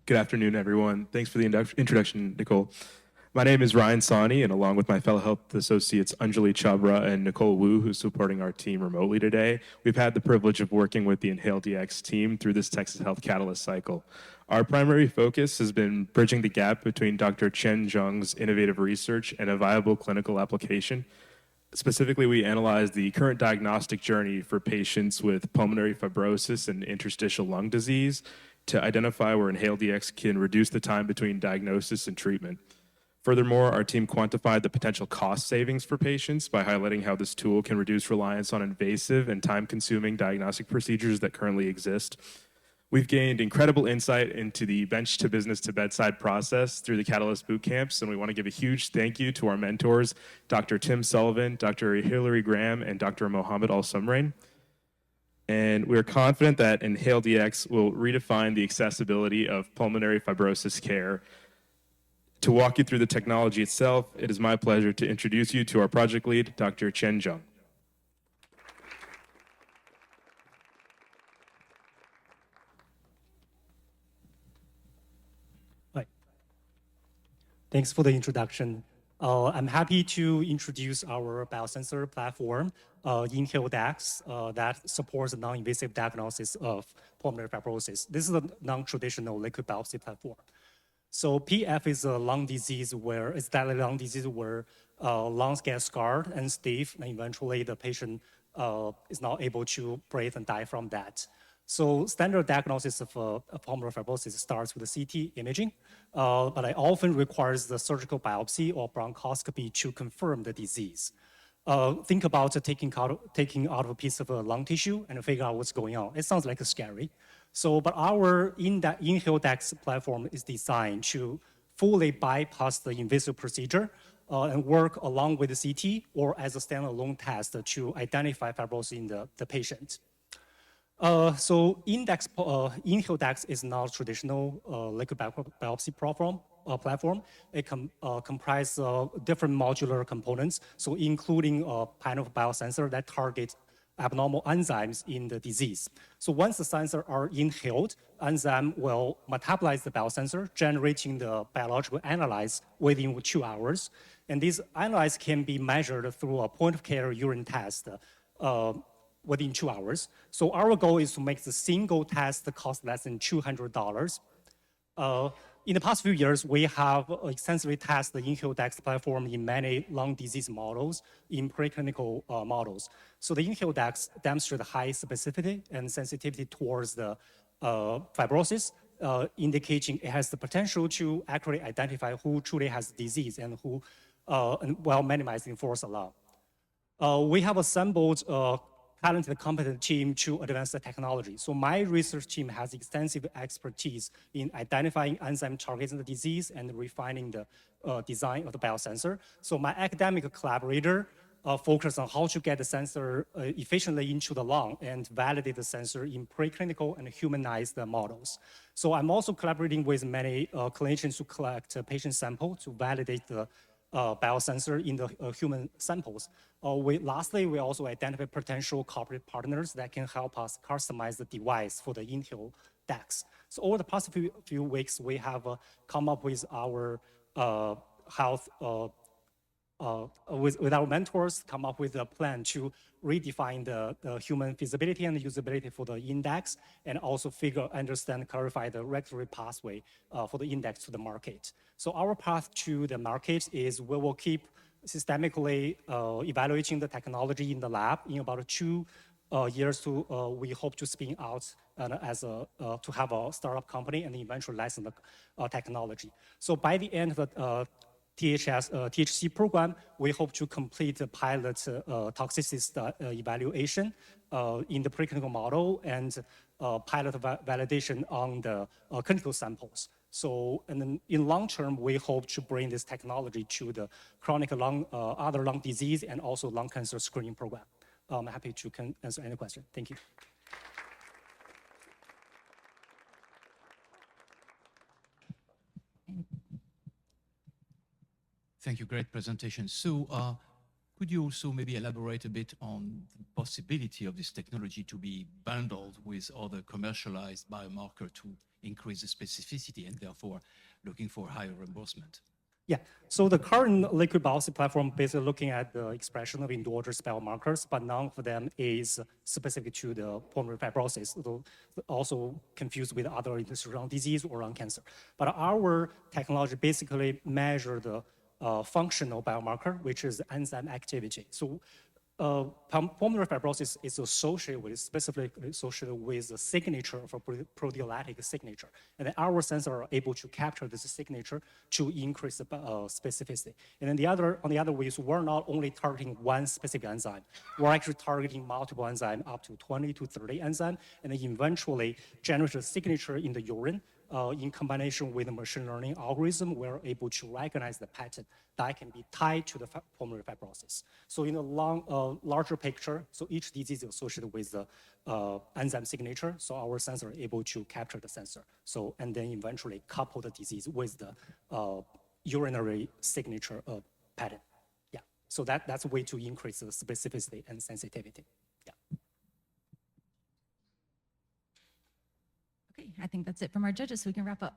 Good afternoon, everyone. Thanks for the introduction, Nicole. My name is Ryan Sani, and along with my fellow health associates Anjali Chabra and Nicole Wu, who's supporting our team remotely today, we've had the privilege of working with the InhaleDX team through this Texas Health Catalyst cycle. Our primary focus has been bridging the gap between Dr. Chen Zheng's innovative research and a viable clinical application. Specifically, we analyzed the current diagnostic journey for patients with pulmonary fibrosis and interstitial lung disease to identify where InhaleDX can reduce the time between diagnosis and treatment. Furthermore, our team quantified the potential cost savings for patients by highlighting how this tool can reduce reliance on invasive and time-consuming diagnostic procedures that currently exist. We've gained incredible insight into the bench to business to bedside process through the Catalyst boot camps, and we want to give a huge thank you to our mentors, Dr. Tim Sullivan, Dr. Hilary Graham, and Dr. Mohammed Al-Sumrain. And we're confident that InhaleDX will redefine the accessibility of pulmonary fibrosis care. To walk you through the technology itself, it is my pleasure to introduce you to our project lead, Dr. Chen Zheng. Thanks for the introduction. I'm happy to introduce our biosensor platform, InhaleDX, that supports the non-invasive diagnosis of pulmonary fibrosis. This is a non-traditional liquid biopsy platform. So PF is a lung disease where it's deadly lung disease where lungs get scarred and stiff, and eventually the patient is not able to breathe and die from that. So standard diagnosis of pulmonary fibrosis starts with the CT imaging, but it often requires the surgical biopsy or bronchoscopy to confirm the disease. Think about taking out a piece of lung tissue and figure out what's going on. It sounds like scary. But our InhaleDX platform is designed to fully bypass the invasive procedure and work along with the CT or as a standalone test to identify fibrosis in the patient. InhaleDX is not a traditional liquid biopsy platform. It comprises different modular components, so including a panel of biosensor that targets abnormal enzymes in the disease. So once the sensors are inhaled, enzyme will metabolize the biosensor, generating the biological analyze within 2 hours. And these analyses can be measured through a point-of-care urine test within 2 hours. So our goal is to make the single test cost less than $200. In the past few years, we have extensively tested the InhaleDX platform in many lung disease models, in preclinical models. So the InhaleDX demonstrated high specificity and sensitivity towards the fibrosis, indicating it has the potential to accurately identify who truly has the disease and who, while minimizing false alarm. We have assembled talented, competent team to advance the technology. So my research team has extensive expertise in identifying enzyme targets in the disease and refining the design of the biosensor. So my academic collaborator focus on how to get the sensor efficiently into the lung and validate the sensor in preclinical and humanized models. So I'm also collaborating with many clinicians to collect patient samples to validate the biosensor in the human samples. Lastly, we also identify potential corporate partners that can help us customize the device for the InhaleDX. So over the past few weeks, we have come up with our health, with our mentors, come up with a plan to redefine the human feasibility and usability for the index, and also understand, clarify the regulatory pathway for the index to the market. So our path to the market is we will keep systemically evaluating the technology in the lab. In about 2 years, we hope to spin out to have a startup company and eventually license the technology. So by the end of the THC program, we hope to complete the pilot toxicity evaluation in the preclinical model and pilot validation on the clinical samples. So, and then in long term, we hope to bring this technology to the chronic other lung disease and also lung cancer screening program. I'm happy to answer any question. Thank you. Thank you, great presentation. So Could you also maybe elaborate a bit on the possibility of this technology to be bundled with other commercialized biomarker to increase the specificity and therefore looking for higher reimbursement? Yeah, so the current liquid biopsy platform basically looking at the expression of endogenous biomarkers, but none of them is specific to the pulmonary fibrosis, though also confused with other interstitial disease or lung cancer. But our technology basically measure the functional biomarker, which is enzyme activity. So pulmonary fibrosis is associated with, specifically associated with the signature of a proteolytic signature. And then our sensors are able to capture this signature to increase the specificity. And then on the other ways, we're not only targeting one specific enzyme, we're actually targeting multiple enzymes, up to 20 to 30 enzymes, and then eventually generate a signature in the urine. In combination with a machine learning algorithm, we're able to recognize the pattern that can be tied to the pulmonary fibrosis. So in a larger picture, so each disease is associated with the enzyme signature, so our sensor are able to capture the sensor. So, and then eventually couple the disease with the urinary signature pattern. Yeah, so that's a way to increase the specificity and sensitivity. Yeah. Okay, I think that's it from our judges, so we can wrap up.